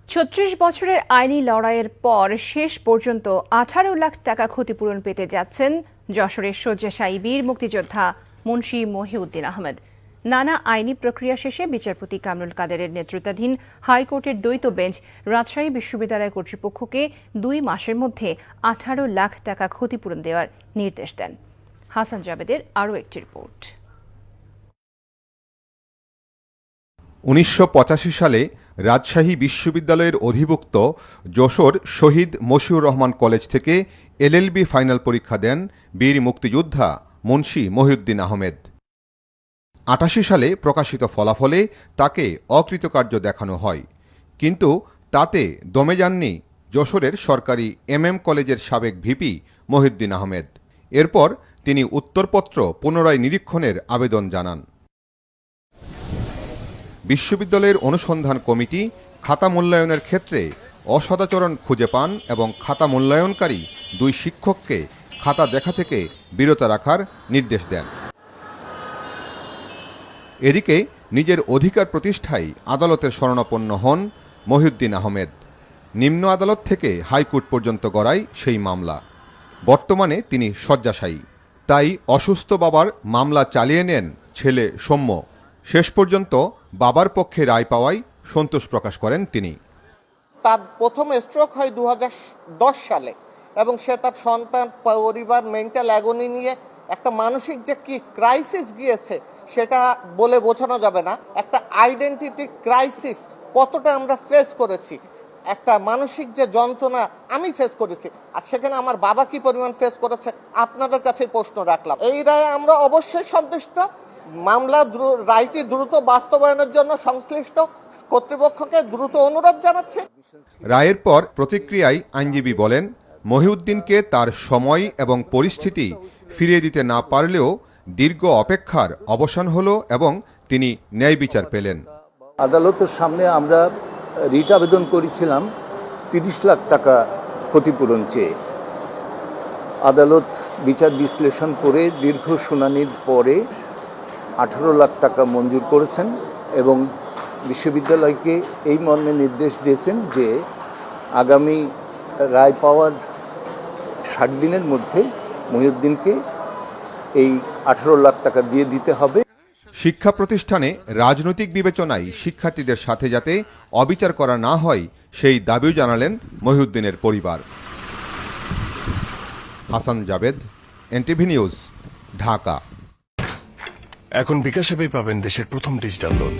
৩৬ বছরের আইনি লড়াইয়ের পর শেষ পর্যন্ত ১৮ লাখ টাকা ক্ষতিপূরণ পেতে যাচ্ছেন যশোরের শয্যাশায়ী বীর মুক্তিযোদ্ধা মুন্সী মহিউদ্দিন আহমেদ। নানা আইনি প্রক্রিয়া শেষে বিচারপতি কামরুল কাদেরের নেতৃত্বাধীন হাইকোর্টের দ্বৈত বেঞ্চ রাজশাহী বিশ্ববিদ্যালয় কর্তৃপক্ষকে ২ মাসের মধ্যে ১৮ লাখ টাকা ক্ষতিপূরণ দেওয়ার নির্দেশ দেন। হাসান জাবেদের আরও একটি রিপোর্ট। ১৯৮৫ সালে রাজশাহী বিশ্ববিদ্যালয়ের অধিভুক্ত যশোর শহীদ মশিউর রহমান কলেজ থেকে এলএলবি ফাইনাল পরীক্ষা দেন বীর মুক্তিযোদ্ধা মুন্সী মহিউদ্দিন আহমেদ। ৮৮ সালে প্রকাশিত ফলাফলে তাকে অকৃতকার্য দেখানো হয়, কিন্তু তাতে দমে যাননি যশোরের সরকারি এমএম কলেজের সাবেক ভিপি মহিউদ্দিন আহমেদ। এরপর তিনি উত্তরপত্র পুনরায় নিরীক্ষণের আবেদন জানান। বিশ্ববিদ্যালয়ের অনুসন্ধান কমিটি খাতা মূল্যায়নের ক্ষেত্রে অসদাচরণ খুঁজে পান এবং খাতা মূল্যায়নকারী ২ শিক্ষককে খাতা দেখা থেকে বিরত রাখার নির্দেশ দেন। এদিকে নিজের অধিকার প্রতিষ্ঠায় আদালতের শরণাপন্ন হন মহিউদ্দিন আহমেদ। নিম্ন আদালত থেকে হাইকোর্ট পর্যন্ত গড়ায় সেই মামলা। বর্তমানে তিনি শয্যাশায়ী, তাই অসুস্থ বাবার মামলা চালিয়ে নেন ছেলে সৌম্য। শেষ পর্যন্ত বাবার পক্ষে রায় পাওয়ায় সন্তোষ প্রকাশ করেন তিনি। তার প্রথম স্ট্রোক হয় 2010 সালে এবং সে তার সন্তান, পরিবার, মেন্টাল অ্যাগনি নিয়ে একটা মানসিক যে কি ক্রাইসিস গিয়েছে সেটা বলে বোঝানো যাবে না। একটা আইডেন্টিটি ক্রাইসিস কতটা আমরা ফেস করেছি, একটা মানসিক যে যন্ত্রণা আমি ফেস করেছি, আর সেখানে আমার বাবা কি পরিমাণ ফেস করেছে আপনাদের কাছে প্রশ্ন রাখলাম। এই রায়ে আমরা অবশ্যই সন্তুষ্ট। মামলা রায়টি দ্রুত বাস্তবায়নের জন্য সংশ্লিষ্ট কর্তৃপক্ষকে দ্রুত অনুরোধ জানাচ্ছে। রায়ের পর প্রতিক্রিয়ায় আইনজীবী বলেন, মহিউদ্দিনকে তার সময় এবং পরিস্থিতি ফিরিয়ে দিতে না পারলেও দীর্ঘ অপেক্ষার অবসান হলো এবং তিনি ন্যায় বিচার পেলেন। আদালতের সামনে আমরা রিট আবেদন করেছিলাম ৩০ লাখ টাকা ক্ষতিপূরণ চেয়ে। আদালত বিচার বিশ্লেষণ করে দীর্ঘ শুনানির পরে ১৮ লাখ টাকা মঞ্জুর করেছেন এবং বিশ্ববিদ্যালয়কে এই মর্মে নির্দেশ দিয়েছেন যে আগামী রায় পাওয়ার ৬০ দিনের মধ্যে মহিউদ্দিনকে এই ১৮ লাখ টাকা দিয়ে দিতে হবে। শিক্ষা প্রতিষ্ঠানে রাজনৈতিক বিবেচনায় শিক্ষার্থীদের সাথে যাতে অবিচার করা না হয় সেই দাবিও জানালেন মহিউদ্দিনের পরিবার। Hasan Jabed, NTV news, Dhaka. এখন বিকাশ অ্যাপেই পাবেন দেশের প্রথম ডিজিটাল লোন।